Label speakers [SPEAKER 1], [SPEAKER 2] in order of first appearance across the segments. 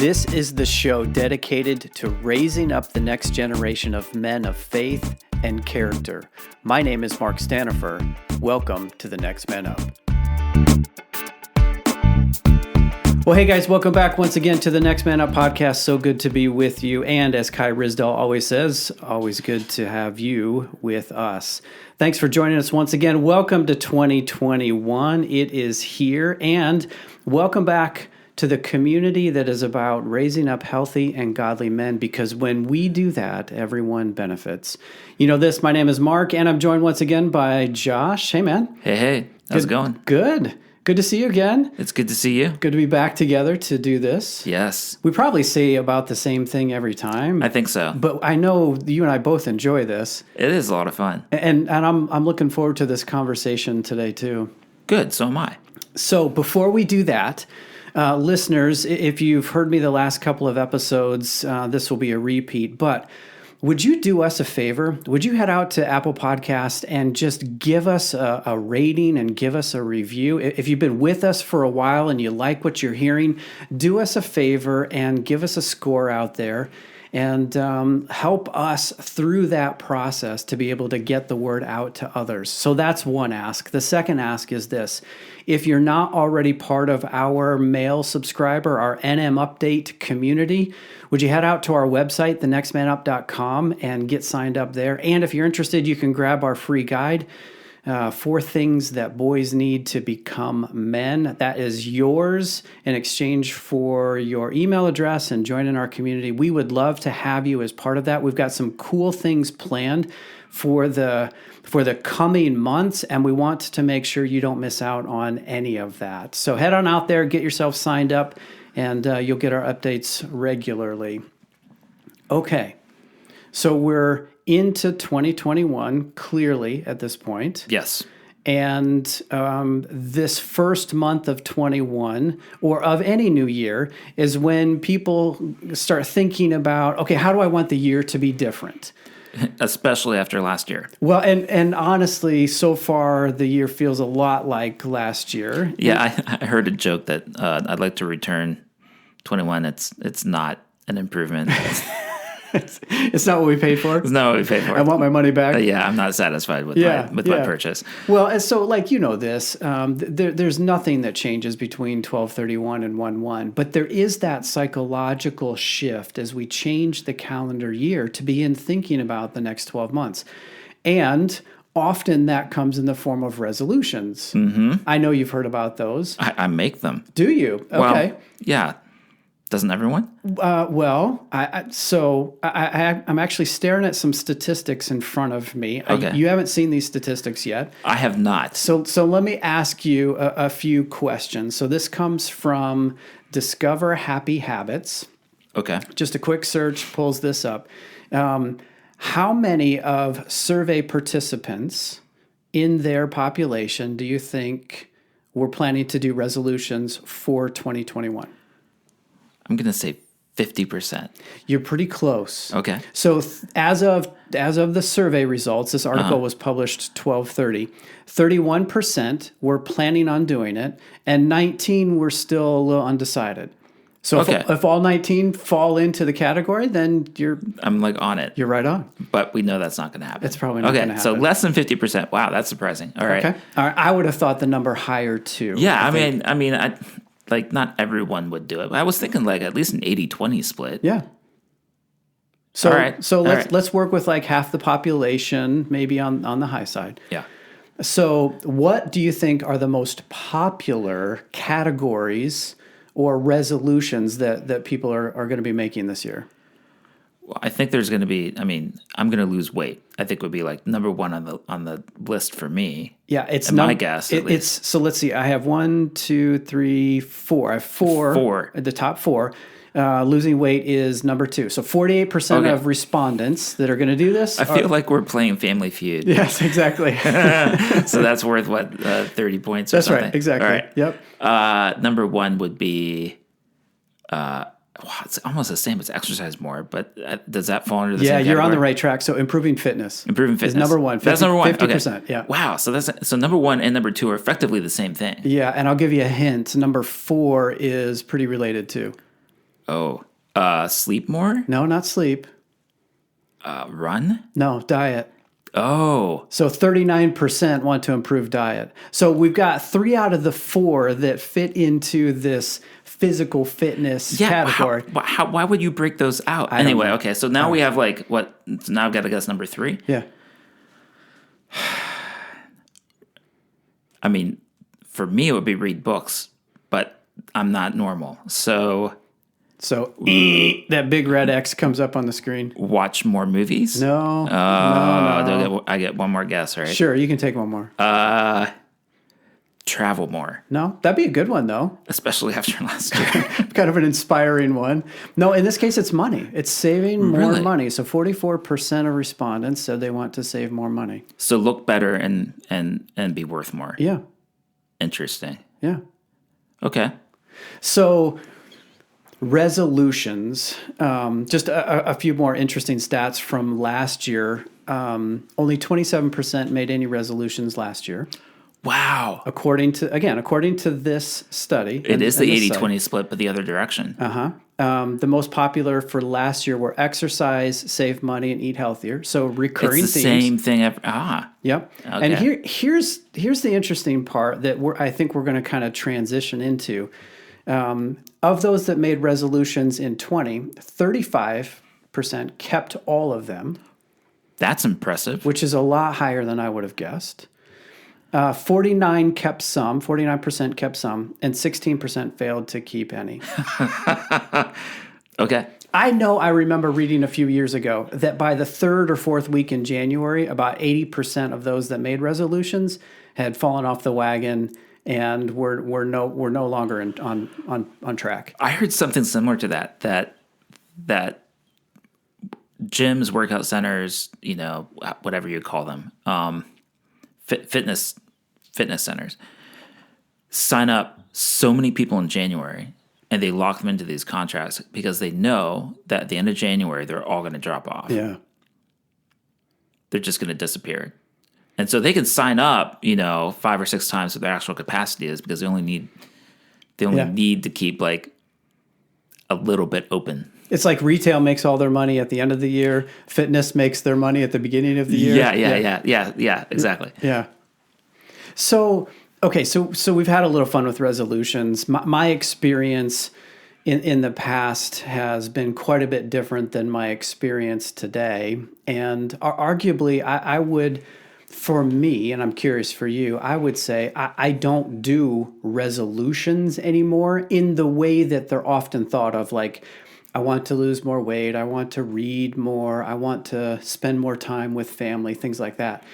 [SPEAKER 1] This is the show dedicated to raising up the next generation of men of faith and character. My name is Mark Stanifer. Welcome to the Next Man Up. Well, hey guys, welcome back once again to the Next Man Up podcast. So good to be with you. And as Kai Risdall always says, always good to have you with us. Thanks for joining us once again. Welcome to 2021. It is here. And welcome back to the community that is about raising up healthy and godly men, because when we do that, everyone benefits. You know this, my name is Mark, and I'm joined once again by Josh. Hey, man.
[SPEAKER 2] Hey. How's it going?
[SPEAKER 1] Good. Good to see you again.
[SPEAKER 2] It's good to see you.
[SPEAKER 1] Good to be back together to do this.
[SPEAKER 2] Yes.
[SPEAKER 1] We probably say about the same thing every time.
[SPEAKER 2] I think so.
[SPEAKER 1] But I know you and I both enjoy this.
[SPEAKER 2] It is a lot of fun.
[SPEAKER 1] And I'm looking forward to this conversation today, too.
[SPEAKER 2] Good. So am I.
[SPEAKER 1] So before we do that, listeners, if you've heard me the last couple of episodes, this will be a repeat, but would you do us a favor? Would you head out to Apple Podcast and just give us a rating and give us a review? If you've been with us for a while and you like what you're hearing, do us a favor and give us a score out there and help us through that process to be able to get the word out to others. So that's one ask. The second ask is this. If you're not already part of our male subscriber, our NM Update community, would you head out to our website, thenextmanup.com, and get signed up there? And if you're interested, you can grab our free guide, 4 things that boys need to become men. That is yours in exchange for your email address and joining our community. We would love to have you as part of that. We've got some cool things planned for the coming months, and we want to make sure you don't miss out on any of that. So head on out there, get yourself signed up, and you'll get our updates regularly. Okay, so we're into 2021, clearly, at this point.
[SPEAKER 2] Yes.
[SPEAKER 1] And this first month of 21, or of any new year, is when people start thinking about, okay, how do I want the year to be different?
[SPEAKER 2] Especially after last year.
[SPEAKER 1] Well, and honestly, so far, the year feels a lot like last year.
[SPEAKER 2] Yeah, I heard a joke that I'd like to return 21. It's not an improvement.
[SPEAKER 1] It's not what we paid for?
[SPEAKER 2] It's not what we paid for.
[SPEAKER 1] I want my money back?
[SPEAKER 2] Yeah, I'm not satisfied with my purchase.
[SPEAKER 1] Well, and so like, you know this, there's nothing that changes between 12/31 and 1/1, but there is that psychological shift as we change the calendar year to begin thinking about the next 12 months. And often that comes in the form of resolutions. Mm-hmm. I know you've heard about those.
[SPEAKER 2] I make them.
[SPEAKER 1] Do you? Okay.
[SPEAKER 2] Well, yeah. Doesn't everyone?
[SPEAKER 1] I'm actually staring at some statistics in front of me.
[SPEAKER 2] Okay.
[SPEAKER 1] You haven't seen these statistics yet.
[SPEAKER 2] I have not.
[SPEAKER 1] So let me ask you a few questions. So this comes from Discover Happy Habits.
[SPEAKER 2] Okay.
[SPEAKER 1] Just a quick search pulls this up. How many of survey participants in their population do you think were planning to do resolutions for 2021?
[SPEAKER 2] I'm going to say 50%.
[SPEAKER 1] You're pretty close.
[SPEAKER 2] Okay.
[SPEAKER 1] So as of the survey results, this article was published 12/30. 31% were planning on doing it, and 19 were still a little undecided. So if all 19 fall into the category, then
[SPEAKER 2] I'm like on it.
[SPEAKER 1] You're right on.
[SPEAKER 2] But we know that's not going to happen.
[SPEAKER 1] It's probably not going to happen.
[SPEAKER 2] So less than 50%. Wow, that's surprising. All right.
[SPEAKER 1] Okay. All right. I would have thought the number higher too.
[SPEAKER 2] Yeah, I mean, like, not everyone would do it. I was thinking like at least an 80-20 split.
[SPEAKER 1] Yeah. So,
[SPEAKER 2] all right.
[SPEAKER 1] So let's work with like half the population, maybe on the high side.
[SPEAKER 2] Yeah.
[SPEAKER 1] So what do you think are the most popular categories or resolutions that people are going to be making this year?
[SPEAKER 2] Well, I think there's going to be, I'm going to lose weight. I think would be like number one on the list for me.
[SPEAKER 1] Yeah, it's
[SPEAKER 2] my guess.
[SPEAKER 1] So let's see. I have 1, 2, 3, 4. I have four. At the top 4. Losing weight is number 2. So 48% of respondents that are going to do this.
[SPEAKER 2] I feel like we're playing Family Feud.
[SPEAKER 1] Yes, exactly.
[SPEAKER 2] So that's worth 30 points or
[SPEAKER 1] that's
[SPEAKER 2] something.
[SPEAKER 1] Right, exactly.
[SPEAKER 2] All right.
[SPEAKER 1] Yep.
[SPEAKER 2] Number 1 would be it's almost the same as exercise more, but does that fall under the same category?
[SPEAKER 1] Yeah, you're on the right track. So improving fitness.
[SPEAKER 2] Is
[SPEAKER 1] number 1.
[SPEAKER 2] That's number 1.
[SPEAKER 1] 50%.
[SPEAKER 2] Okay.
[SPEAKER 1] Yeah.
[SPEAKER 2] Wow. So number 1 and number 2 are effectively the same thing.
[SPEAKER 1] Yeah, and I'll give you a hint. Number 4 is pretty related too.
[SPEAKER 2] Sleep more?
[SPEAKER 1] No, not sleep.
[SPEAKER 2] Run?
[SPEAKER 1] No, diet.
[SPEAKER 2] Oh.
[SPEAKER 1] So 39% want to improve diet. So we've got 3 out of the 4 that fit into this physical fitness category.
[SPEAKER 2] Why would you break those out?
[SPEAKER 1] I don't know.
[SPEAKER 2] Okay, so now we have like what? So now I've got to guess number 3.
[SPEAKER 1] Yeah.
[SPEAKER 2] I mean, for me it would be read books, but I'm not normal. So
[SPEAKER 1] that big red X comes up on the screen.
[SPEAKER 2] watch more movies?
[SPEAKER 1] No.
[SPEAKER 2] No. I get one more guess, right?
[SPEAKER 1] Sure, you can take one more.
[SPEAKER 2] Travel more.
[SPEAKER 1] No, that'd be a good one, though.
[SPEAKER 2] Especially after last year.
[SPEAKER 1] Kind of an inspiring one. No, in this case, it's money. It's saving more
[SPEAKER 2] Really?
[SPEAKER 1] money. So 44% of respondents said they want to save more money.
[SPEAKER 2] So look better and be worth more.
[SPEAKER 1] Yeah.
[SPEAKER 2] Interesting.
[SPEAKER 1] Yeah.
[SPEAKER 2] Okay.
[SPEAKER 1] So resolutions, just a few more interesting stats from last year. Only 27% made any resolutions last year.
[SPEAKER 2] Wow.
[SPEAKER 1] According to this study.
[SPEAKER 2] It is the 80-20 split, but the other direction.
[SPEAKER 1] The most popular for last year were exercise, save money, and eat healthier. So recurring
[SPEAKER 2] It's the
[SPEAKER 1] themes.
[SPEAKER 2] same thing.
[SPEAKER 1] Yep.
[SPEAKER 2] Okay.
[SPEAKER 1] And here's the interesting part that I think we're going to kind of transition into. Of those that made resolutions in 35% kept all of them.
[SPEAKER 2] That's impressive.
[SPEAKER 1] Which is a lot higher than I would have guessed. 49% kept some, and 16% failed to keep any.
[SPEAKER 2] Okay.
[SPEAKER 1] I remember reading a few years ago that by the 3rd or 4th week in January, about 80% of those that made resolutions had fallen off the wagon and were no longer on track.
[SPEAKER 2] I heard something similar to that gyms, workout centers, whatever you call them, fitness centers, sign up so many people in January and they lock them into these contracts because they know that at the end of January, they're all going to drop off.
[SPEAKER 1] Yeah.
[SPEAKER 2] They're just going to disappear. And so they can sign up, 5 or 6 times what their actual capacity is because they only need to keep like a little bit open.
[SPEAKER 1] It's like retail makes all their money at the end of the year. Fitness makes their money at the beginning of the year.
[SPEAKER 2] Yeah, exactly.
[SPEAKER 1] Yeah. So we've had a little fun with resolutions. My experience in the past has been quite a bit different than my experience today. And arguably, I would, for me, and I'm curious for you, I would say I don't do resolutions anymore in the way that they're often thought of, like, I want to lose more weight, I want to read more, I want to spend more time with family, things like that.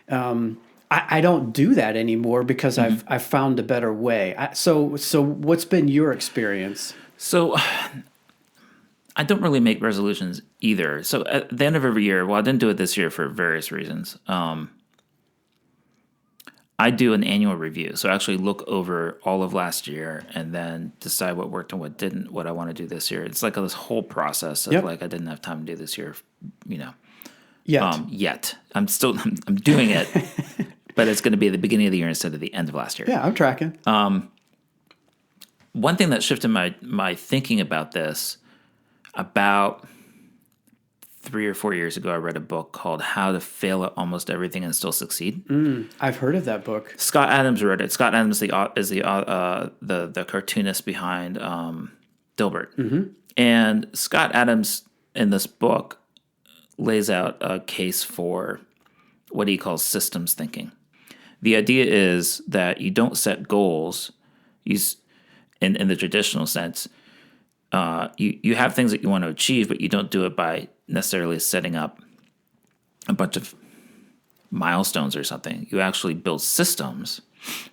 [SPEAKER 1] I don't do that anymore because I've found a better way. So what's been your experience?
[SPEAKER 2] So I don't really make resolutions either. So at the end of every year, I didn't do it this year for various reasons. I do an annual review. So I actually look over all of last year and then decide what worked and what didn't, what I want to do this year. It's like this whole process of like, I didn't have time to do this year, Yet. I'm doing it, but it's going to be at the beginning of the year instead of the end of last year.
[SPEAKER 1] Yeah, I'm tracking.
[SPEAKER 2] One thing that shifted my thinking about this, about 3 or 4 years ago, I read a book called How to Fail at Almost Everything and Still Succeed.
[SPEAKER 1] I've heard of that book.
[SPEAKER 2] Scott Adams wrote it. Scott Adams is the cartoonist behind Dilbert. Mm-hmm. And Scott Adams in this book lays out a case for what he calls systems thinking. The idea is that you don't set goals. In the traditional sense, you have things that you want to achieve, but you don't do it by necessarily setting up a bunch of milestones or something. You actually build systems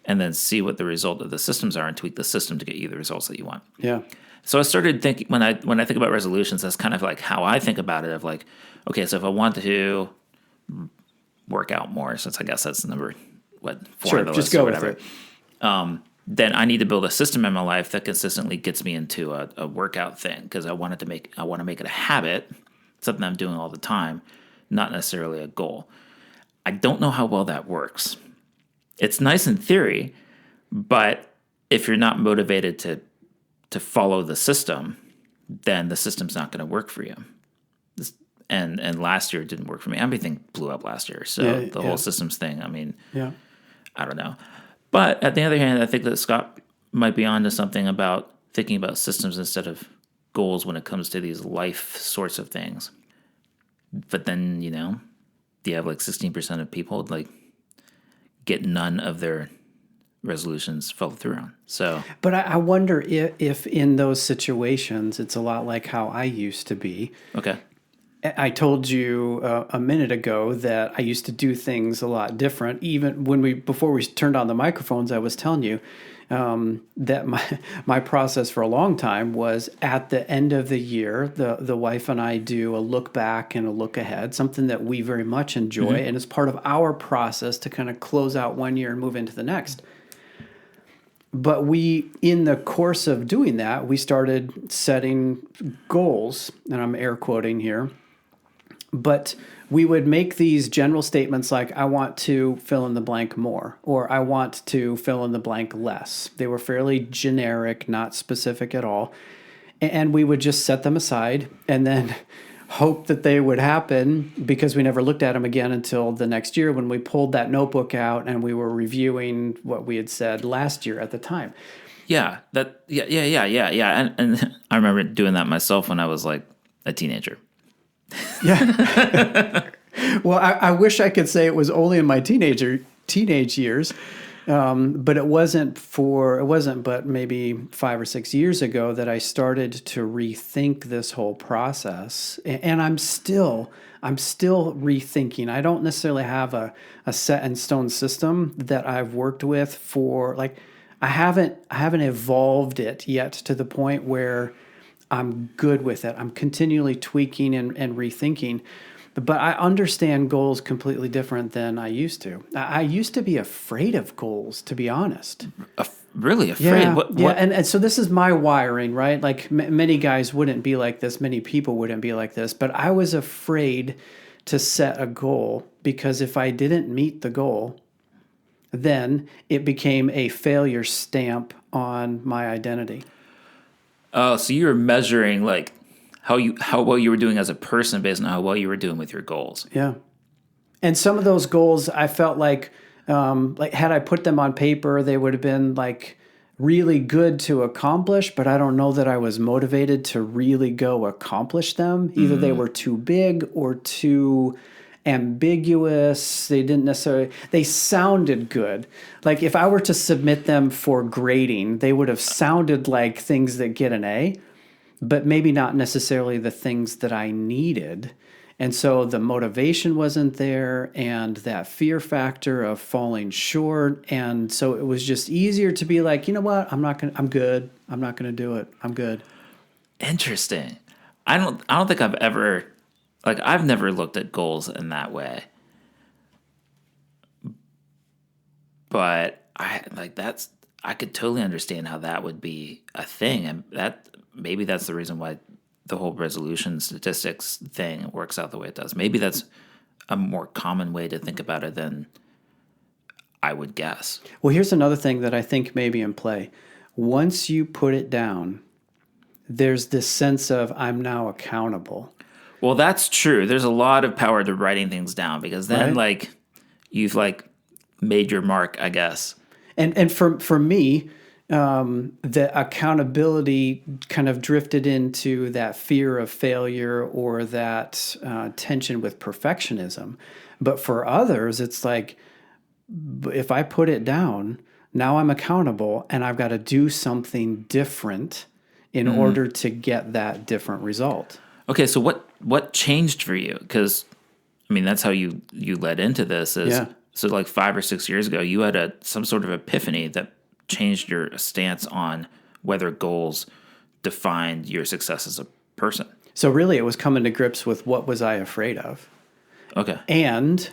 [SPEAKER 2] and then see what the result of the systems are and tweak the system to get you the results that you want.
[SPEAKER 1] Yeah.
[SPEAKER 2] So I started thinking, when I think about resolutions, that's kind of like how I think about it, of like, okay, so if I want to work out more, since I guess that's number, 4 on the list or whatever.
[SPEAKER 1] With it.
[SPEAKER 2] Then I need to build a system in my life that consistently gets me into a workout thing, because I want to make it a habit, something I'm doing all the time, not necessarily a goal. I don't know how well that works. It's nice in theory, but if you're not motivated to follow the system, then the system's not going to work for you. And last year it didn't work for me. Everything blew up last year. So the whole systems thing, I mean, I don't know. But at the other hand, I think that Scott might be onto something about thinking about systems instead of goals when it comes to these life sorts of things. But then, you have like 16% of people like get none of their resolutions follow through on. So,
[SPEAKER 1] but I wonder if in those situations, it's a lot like how I used to be.
[SPEAKER 2] Okay.
[SPEAKER 1] I told you a minute ago that I used to do things a lot different. Even before we turned on the microphones, I was telling you that my process for a long time was at the end of the year, the wife and I do a look back and a look ahead, something that we very much enjoy, and it's part of our process to kind of close out one year and move into the next. But in the course of doing that, we started setting goals, and I'm air quoting here. But we would make these general statements like, I want to fill in the blank more, or I want to fill in the blank less. They were fairly generic, not specific at all. And we would just set them aside and then hope that they would happen, because we never looked at them again until the next year when we pulled that notebook out and we were reviewing what we had said last year at the time.
[SPEAKER 2] Yeah. And I remember doing that myself when I was like a teenager.
[SPEAKER 1] Yeah. Well, I wish I could say it was only in my teenage years, but it wasn't but maybe 5 or 6 years ago that I started to rethink this whole process. And I'm still rethinking. I don't necessarily have a set in stone system that I've worked with for, like, I haven't evolved it yet to the point where I'm good with it. I'm continually tweaking and rethinking. But I understand goals completely different than I used to. I used to be afraid of goals, to be honest.
[SPEAKER 2] Really afraid?
[SPEAKER 1] Yeah,
[SPEAKER 2] What?
[SPEAKER 1] And so this is my wiring, right? Like many guys wouldn't be like this. Many people wouldn't be like this. But I was afraid to set a goal, because if I didn't meet the goal, then it became a failure stamp on my identity.
[SPEAKER 2] Oh, so you were measuring like how well you were doing as a person based on how well you were doing with your goals.
[SPEAKER 1] Yeah. And some of those goals, I felt like had I put them on paper, they would have been like really good to accomplish, but I don't know that I was motivated to really go accomplish them. Either they were too big or too ambiguous. They sounded good. Like if I were to submit them for grading, they would have sounded like things that get an A, but maybe not necessarily the things that I needed. And so the motivation wasn't there, and that fear factor of falling short. And so it was just easier to be like, you know what? I'm good. I'm not going to do it. I'm good.
[SPEAKER 2] Interesting. I don't think I've never looked at goals in that way. But I could totally understand how that would be a thing, and maybe that's the reason why the whole resolution statistics thing works out the way it does. Maybe that's a more common way to think about it than I would guess.
[SPEAKER 1] Well, here's another thing that I think may be in play. Once you put it down, there's this sense of I'm now accountable.
[SPEAKER 2] Well, that's true. There's a lot of power to writing things down, because then you've made your mark, I guess.
[SPEAKER 1] And for me, the accountability kind of drifted into that fear of failure or that tension with perfectionism. But for others, it's like, if I put it down, now I'm accountable and I've got to do something different in order to get that different result. Okay,
[SPEAKER 2] so what changed for you? Because, I mean, that's how you led into this. So like 5 or 6 years ago, you had some sort of epiphany that changed your stance on whether goals defined your success as a person.
[SPEAKER 1] So really it was coming to grips with what was I afraid of.
[SPEAKER 2] Okay.
[SPEAKER 1] And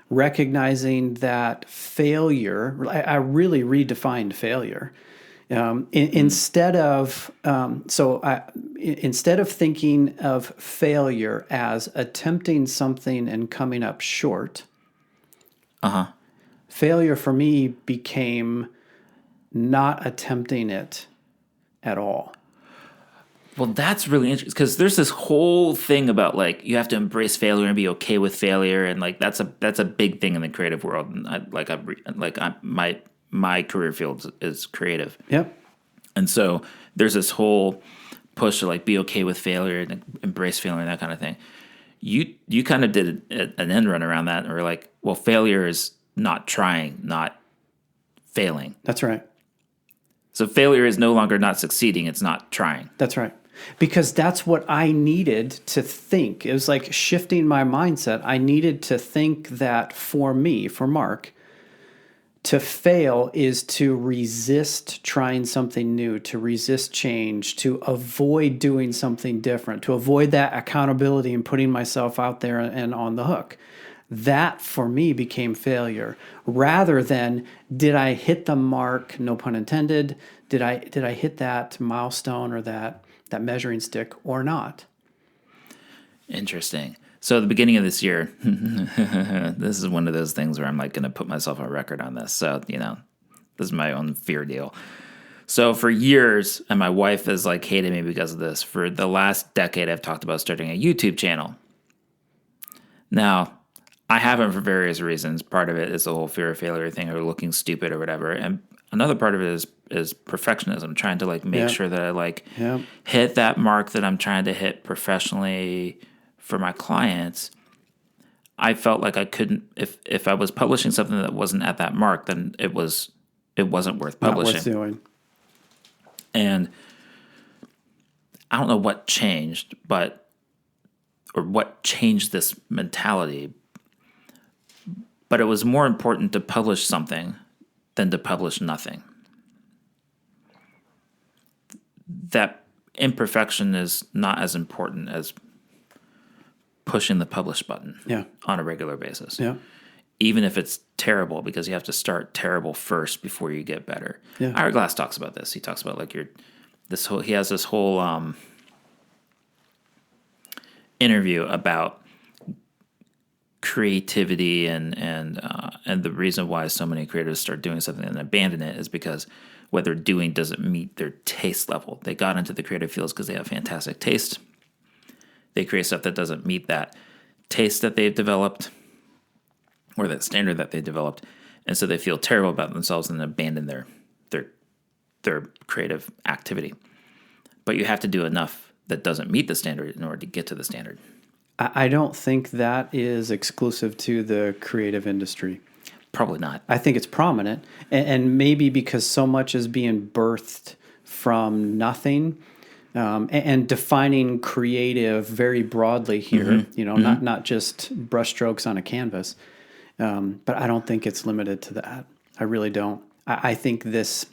[SPEAKER 1] recognizing that failure, I really redefined failure. Instead of thinking of failure as attempting something and coming up short, failure for me became not attempting it at all.
[SPEAKER 2] Well, that's really interesting because there's this whole thing about like you have to embrace failure and be okay with failure, and like that's a big thing in the creative world. And my career field is creative,
[SPEAKER 1] Yep.
[SPEAKER 2] and so there's this whole push to like be okay with failure and embrace failure and that kind of thing. You kind of did an end run around that, and we're like, well, failure is not trying, not failing.
[SPEAKER 1] That's right.
[SPEAKER 2] So failure is no longer not succeeding; it's not trying.
[SPEAKER 1] That's right. Because that's what I needed to think. It was like shifting my mindset. I needed to think that for me, for Mark, to fail is to resist trying something new, to resist change, to avoid doing something different, to avoid that accountability and putting myself out there and on the hook. That for me became failure, rather than did I hit the mark, no pun intended, did I hit that milestone or that measuring stick or not?
[SPEAKER 2] Interesting. So at the beginning of this year, this is one of those things where I'm like going to put myself on record on this. So, this is my own fear deal. So for years, and my wife has like hated me because of this, for the last decade, I've talked about starting a YouTube channel. Now, I haven't for various reasons. Part of it is the whole fear of failure thing or looking stupid or whatever. And another part of it is perfectionism, trying to like make sure that I like hit that mark that I'm trying to hit professionally for my clients. I felt like I couldn't, if I was publishing something that wasn't at that mark, then it wasn't worth publishing.
[SPEAKER 1] Not worth doing.
[SPEAKER 2] And I don't know what changed, or what changed this mentality, but it was more important to publish something than to publish nothing. That imperfection is not as important as pushing the publish button on a regular basis.
[SPEAKER 1] Yeah.
[SPEAKER 2] Even if it's terrible, because you have to start terrible first before you get better.
[SPEAKER 1] Yeah.
[SPEAKER 2] Ira Glass talks about this. He talks about like he has this whole interview about creativity and the reason why so many creatives start doing something and abandon it is because what they're doing doesn't meet their taste level. They got into the creative fields because they have fantastic taste. They create stuff that doesn't meet that taste that they've developed or that standard that they developed, and so they feel terrible about themselves and abandon their creative activity. But you have to do enough that doesn't meet the standard in order to get to the standard.
[SPEAKER 1] I don't think that is exclusive to the creative industry.
[SPEAKER 2] Probably not.
[SPEAKER 1] I think it's prominent, and maybe because so much is being birthed from nothing, and defining creative very broadly here. Not just brushstrokes on a canvas. But I don't think it's limited to that. I really don't. I think this,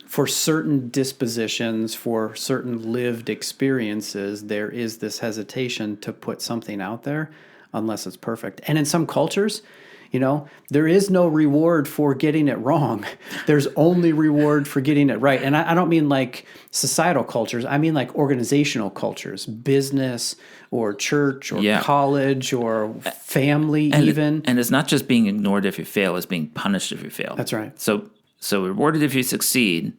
[SPEAKER 1] for certain dispositions, for certain lived experiences, there is this hesitation to put something out there unless it's perfect. And in some cultures, there is no reward for getting it wrong. There's only reward for getting it right. And I don't mean like societal cultures. I mean like organizational cultures, business or church or college or family even.
[SPEAKER 2] And it's not just being ignored if you fail, it's being punished if you fail.
[SPEAKER 1] That's right.
[SPEAKER 2] So rewarded if you succeed,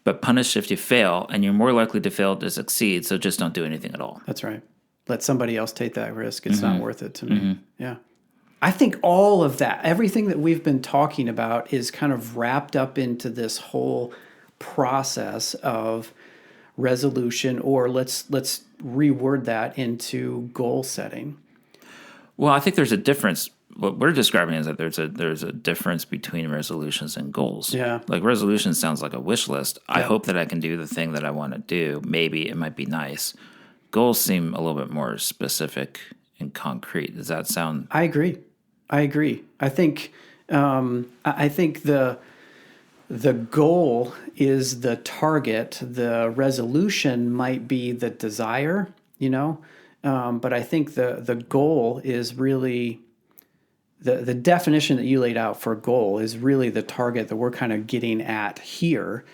[SPEAKER 2] but punished if you fail, and you're more likely to fail to succeed, so just don't do anything at all.
[SPEAKER 1] That's right. Let somebody else take that risk. It's not worth it to me. Yeah. I think all of that, everything that we've been talking about is kind of wrapped up into this whole process of resolution, or let's reword that into goal setting.
[SPEAKER 2] Well, I think there's a difference. What we're describing is that there's a difference between resolutions and goals.
[SPEAKER 1] Yeah.
[SPEAKER 2] Like resolution sounds like a wish list. I hope that I can do the thing that I want to do. Maybe it might be nice. Goals seem a little bit more specific and concrete. Does that sound?
[SPEAKER 1] I agree. I think the goal is the target. The resolution might be the desire, but I think the goal is really the definition that you laid out for goal is really the target that we're kind of getting at here,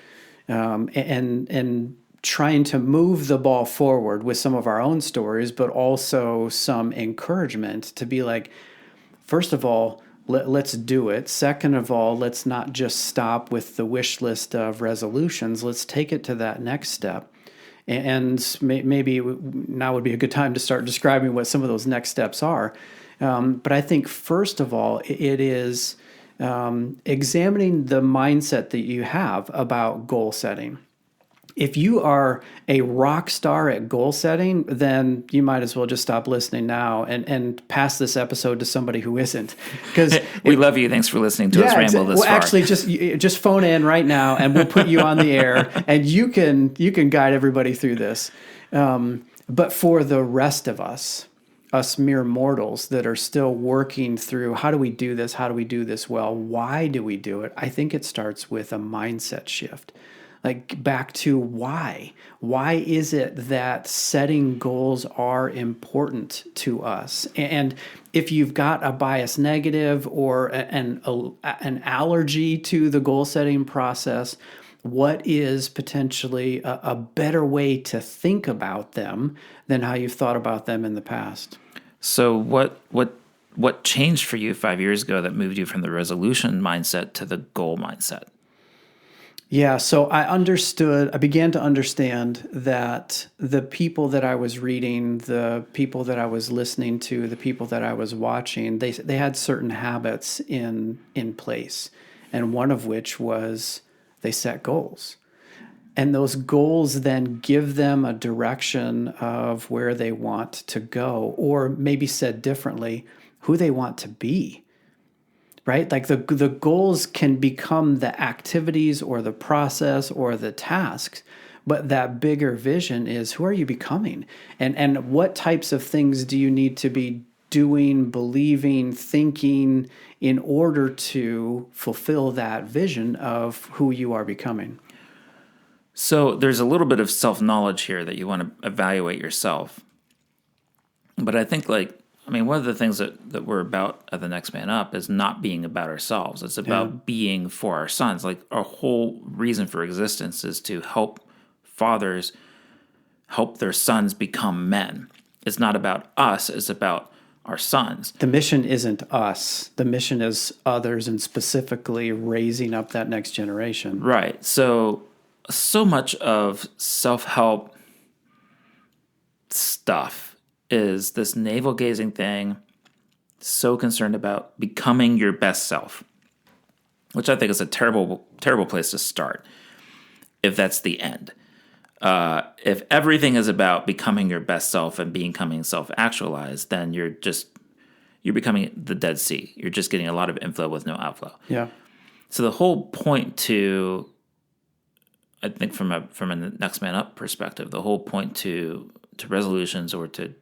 [SPEAKER 1] and trying to move the ball forward with some of our own stories, but also some encouragement to be like, first of all, let's do it. Second of all, let's not just stop with the wish list of resolutions. Let's take it to that next step. And maybe now would be a good time to start describing what some of those next steps are. But I think, first of all, it is examining the mindset that you have about goal setting. If you are a rock star at goal setting, then you might as well just stop listening now and pass this episode to somebody who isn't. Because
[SPEAKER 2] we love you. Thanks for listening to us ramble this far.
[SPEAKER 1] Well, actually, just phone in right now, and we'll put you on the air, and you can guide everybody through this. But for the rest of us mere mortals that are still working through, how do we do this? How do we do this well? Why do we do it? I think it starts with a mindset shift. Like, back to why. Why is it that setting goals are important to us? And if you've got a bias negative or an allergy to the goal setting process, what is potentially a better way to think about them than how you've thought about them in the past?
[SPEAKER 2] So what changed for you 5 years ago that moved you from the resolution mindset to the goal mindset?
[SPEAKER 1] Yeah, so I began to understand that the people that I was reading, the people that I was listening to, the people that I was watching, they had certain habits in place. And one of which was they set goals. And those goals then give them a direction of where they want to go, or maybe said differently, who they want to be. Right? Like the goals can become the activities or the process or the tasks, but that bigger vision is, who are you becoming? And what types of things do you need to be doing, believing, thinking in order to fulfill that vision of who you are becoming?
[SPEAKER 2] So there's a little bit of self-knowledge here that you want to evaluate yourself. But I think one of the things that we're about at the Next Man Up is not being about ourselves. It's about being for our sons. Like, our whole reason for existence is to help fathers help their sons become men. It's not about us. It's about our sons.
[SPEAKER 1] The mission isn't us. The mission is others, and specifically raising up that next generation.
[SPEAKER 2] Right. So much of self-help stuff is this navel-gazing thing, so concerned about becoming your best self, which I think is a terrible, terrible place to start, if that's the end. If everything is about becoming your best self and becoming self-actualized, then you're becoming the Dead Sea. You're just getting a lot of inflow with no outflow.
[SPEAKER 1] Yeah.
[SPEAKER 2] So the whole point to, I think from a Next Man Up perspective, the whole point to resolutions or to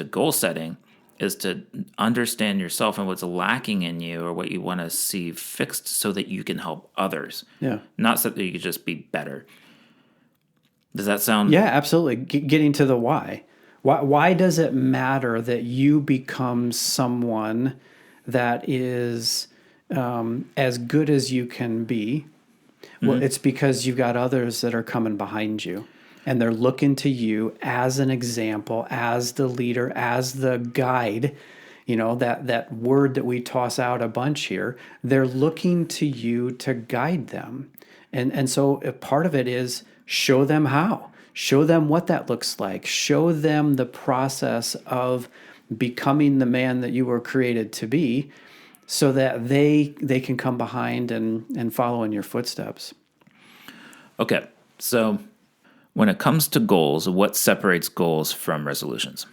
[SPEAKER 2] goal setting is to understand yourself and what's lacking in you or what you want to see fixed so that you can help others.
[SPEAKER 1] Yeah.
[SPEAKER 2] Not so that you can just be better. Does that sound?
[SPEAKER 1] Yeah, absolutely. Getting to the why. Why does it matter that you become someone that is as good as you can be? Well, it's because you've got others that are coming behind you. And they're looking to you as an example, as the leader, as the guide. You know, that word that we toss out a bunch here. They're looking to you to guide them. And so a part of it is show them how. Show them what that looks like. Show them the process of becoming the man that you were created to be, so that they can come behind and follow in your footsteps.
[SPEAKER 2] Okay, so when it comes to goals, what separates goals from resolutions?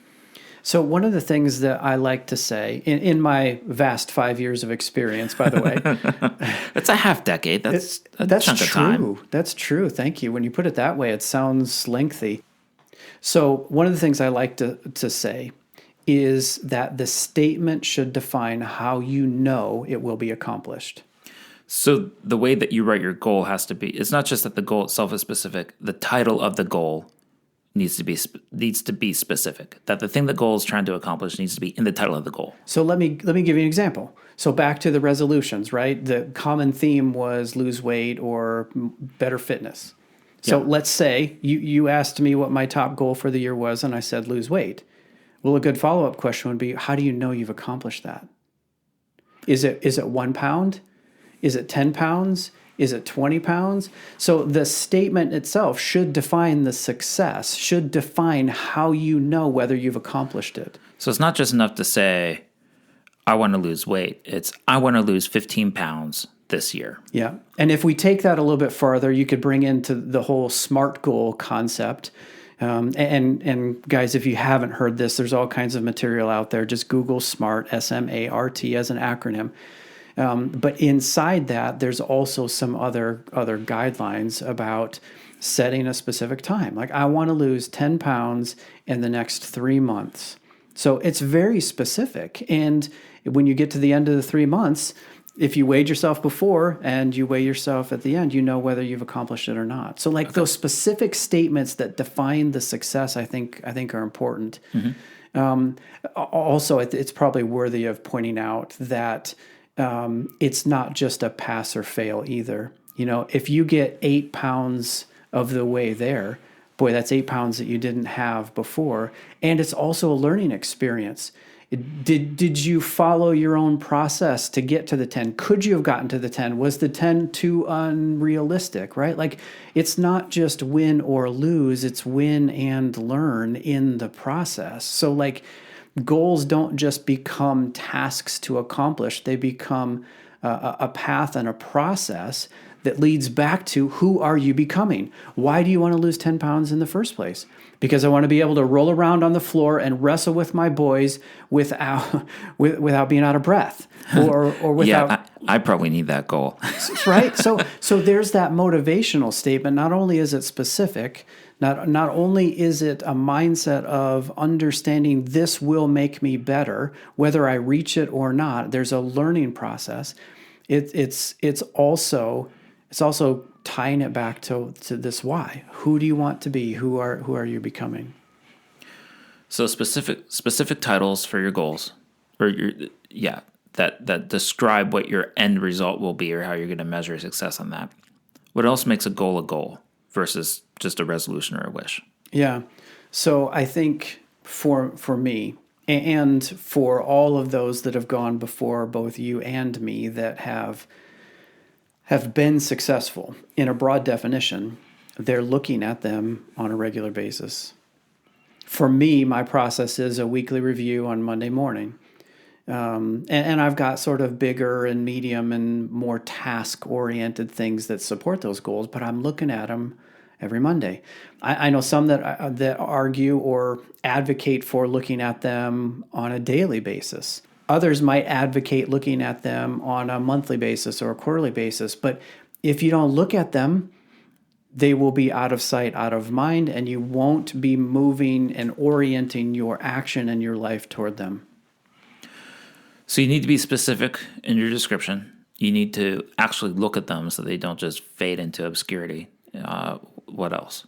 [SPEAKER 1] So one of the things that I like to say, in my vast 5 years of experience, by the way.
[SPEAKER 2] It's a half decade. That's a chunk of time.
[SPEAKER 1] That's true. Thank you. When you put it that way, it sounds lengthy. So one of the things I like to say is that the statement should define how you know it will be accomplished.
[SPEAKER 2] So the way that you write your goal has to be, it's not just that the goal itself is specific. The title of the goal needs to be specific. That the thing the goal is trying to accomplish needs to be in the title of the goal.
[SPEAKER 1] So let me give you an example. So back to the resolutions, right? The common theme was lose weight or better fitness. So let's say you asked me what my top goal for the year was, and I said lose weight. Well, a good follow-up question would be, how do you know you've accomplished that? Is it 1 pound? Is it 10 pounds? Is it 20 pounds? So the statement itself should define the success, should define how you know whether you've accomplished it.
[SPEAKER 2] So it's not just enough to say, I want to lose weight. It's, I want to lose 15 pounds this year.
[SPEAKER 1] Yeah. And if we take that a little bit farther, you could bring into the whole SMART goal concept. And guys, if you haven't heard this, there's all kinds of material out there. Just Google SMART, S.M.A.R.T as an acronym. But inside that, there's also some other guidelines about setting a specific time. Like, I want to lose 10 pounds in the next 3 months. So it's very specific. And when you get to the end of the 3 months, if you weighed yourself before and you weigh yourself at the end, you know whether you've accomplished it or not. So like those specific statements that define the success, I think are important. Also, it's probably worthy of pointing out that it's not just a pass or fail either. You know, if you get 8 pounds of the way there, boy, that's 8 pounds that you didn't have before. And it's also a learning experience. Did you follow your own process to get to the 10? Could you have gotten to the 10? Was the 10 too unrealistic, right? Like, it's not just win or lose, it's win and learn in the process. So like, goals don't just become tasks to accomplish. They become a path and a process that leads back to, who are you becoming? Why do you want to lose 10 pounds in the first place? Because I want to be able to roll around on the floor and wrestle with my boys without being out of breath, or without.
[SPEAKER 2] Yeah, I probably need that goal.
[SPEAKER 1] Right. So there's that motivational statement. Not only is it specific, not only is it a mindset of understanding this will make me better, whether I reach it or not. There's a learning process. It's also tying it back to this why. Who do you want to be? Who are you becoming?
[SPEAKER 2] So specific titles for your goals, or that describe what your end result will be or how you're going to measure success on that. What else makes a goal versus just a resolution or a wish? Yeah.
[SPEAKER 1] So I think for me and for all of those that have gone before both you and me that have been successful, in a broad definition, they're looking at them on a regular basis. For me, my process is a weekly review on Monday morning. And I've got sort of bigger and medium and more task-oriented things that support those goals, but I'm looking at them every Monday. I know some that argue or advocate for looking at them on a daily basis. Others might advocate looking at them on a monthly basis or a quarterly basis. But if you don't look at them, they will be out of sight, out of mind, and you won't be moving and orienting your action and your life toward them.
[SPEAKER 2] So you need to be specific in your description. You need to actually look at them so they don't just fade into obscurity. What else?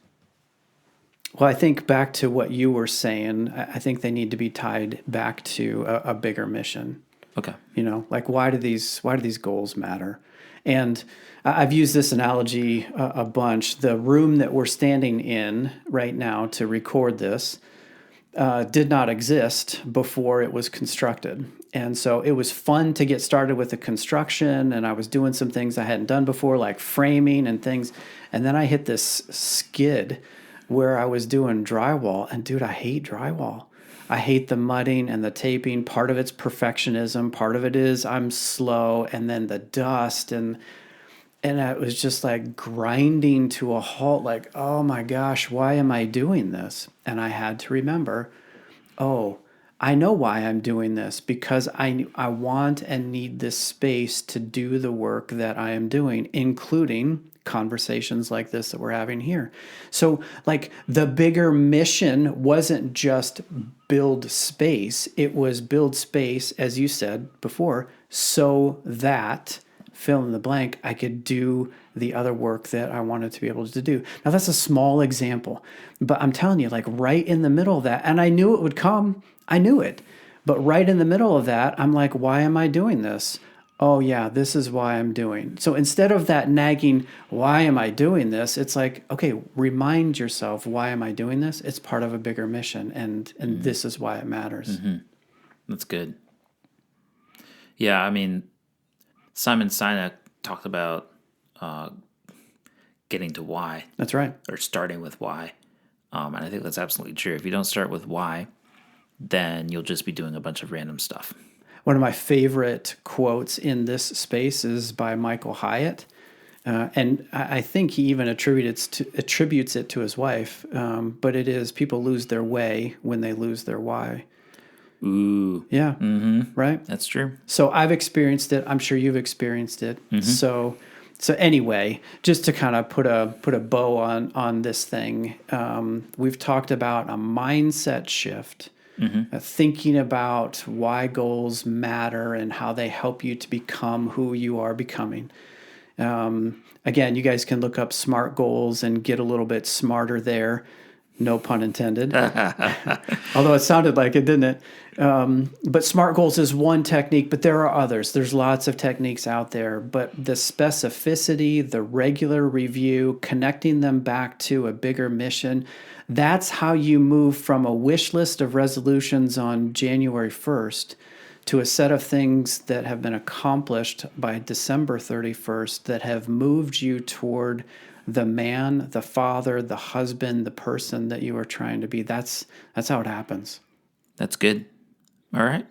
[SPEAKER 1] Well, I think back to what you were saying, I think they need to be tied back to a bigger mission.
[SPEAKER 2] Okay.
[SPEAKER 1] You know, like, why do these goals matter? And I've used this analogy a bunch. The room that we're standing in right now to record this did not exist before it was constructed. And so it was fun to get started with the construction, and I was doing some things I hadn't done before, like framing and things. And then I hit this skid where I was doing drywall, and dude, I hate drywall. I hate the mudding and the taping. Part of it's perfectionism. Part of it is I'm slow, and then the dust, and it was just like grinding to a halt, like, oh my gosh, why am I doing this? And I had to remember, oh, I know why I'm doing this, because I want and need this space to do the work that I am doing, including conversations like this that we're having here. So like, the bigger mission wasn't just build space. It was build space, as you said before, so that fill in the blank, I could do the other work that I wanted to be able to do. Now, that's a small example, but I'm telling you, like, right in the middle of that, and I knew it would come. I knew it. But right in the middle of that, I'm like, why am I doing this? Oh, yeah, this is why I'm doing. So instead of that nagging, why am I doing this? It's like, okay, remind yourself, why am I doing this? It's part of a bigger mission, and this is why it matters.
[SPEAKER 2] Mm-hmm. That's good. Yeah, I mean, Simon Sinek talked about getting to why.
[SPEAKER 1] That's right.
[SPEAKER 2] Or starting with why. And I think that's absolutely true. If you don't start with why, then you'll just be doing a bunch of random stuff.
[SPEAKER 1] One of my favorite quotes in this space is by Michael Hyatt. And I think he even attributes it to his wife. But it is, people lose their way when they lose their why.
[SPEAKER 2] Ooh.
[SPEAKER 1] Yeah. Mm-hmm. Right?
[SPEAKER 2] That's true.
[SPEAKER 1] So I've experienced it. I'm sure you've experienced it. Mm-hmm. So anyway, just to kind of put a bow on this thing, we've talked about a mindset shift, thinking about why goals matter and how they help you to become who you are becoming. Again, you guys can look up SMART goals and get a little bit smarter there. No pun intended. Although it sounded like it, didn't it? But SMART goals is one technique, but there are others. There's lots of techniques out there. But the specificity, the regular review, connecting them back to a bigger mission, that's how you move from a wish list of resolutions on January 1st to a set of things that have been accomplished by December 31st that have moved you toward the man, the father, the husband, the person that you are trying to be. That's how it happens.
[SPEAKER 2] That's good. All right.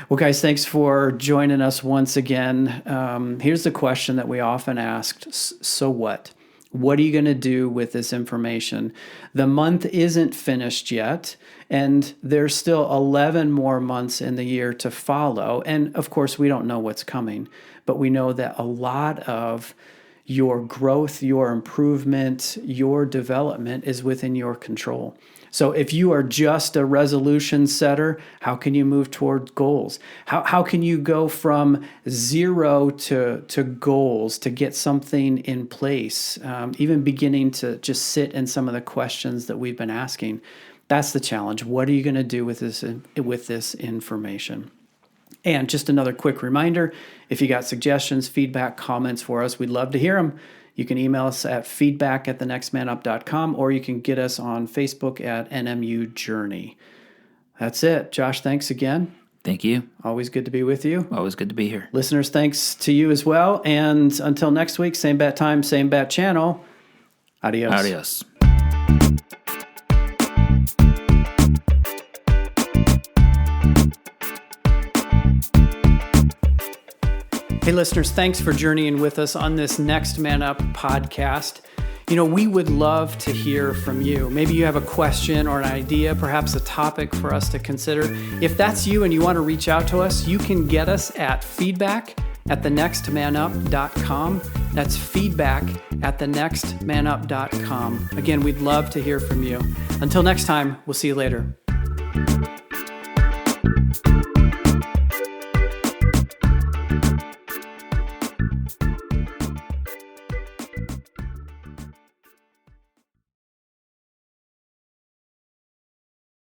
[SPEAKER 1] Well, guys, thanks for joining us once again. Here's the question that we often asked. So what? What are you going to do with this information? The month isn't finished yet, and there's still 11 more months in the year to follow. And of course, we don't know what's coming, but we know that a lot of your growth, your improvement, your development is within your control. So if you are just a resolution setter, how can you move toward goals? How can you go from zero to goals to get something in place, even beginning to just sit in some of the questions that we've been asking? That's the challenge. What are you going to do with this information? And just another quick reminder, if you got suggestions, feedback, comments for us, we'd love to hear them. You can email us at feedback@thenextmanup.com, or you can get us on Facebook at NMU Journey. That's it. Josh, thanks again.
[SPEAKER 2] Thank you.
[SPEAKER 1] Always good to be with you.
[SPEAKER 2] Always good to be here.
[SPEAKER 1] Listeners, thanks to you as well. And until next week, same bat time, same bat channel. Adios.
[SPEAKER 2] Adios.
[SPEAKER 1] Hey, listeners, thanks for journeying with us on this Next Man Up podcast. You know, we would love to hear from you. Maybe you have a question or an idea, perhaps a topic for us to consider. If that's you and you want to reach out to us, you can get us at feedback@thenextmanup.com. That's feedback@thenextmanup.com. Again, we'd love to hear from you. Until next time, we'll see you later.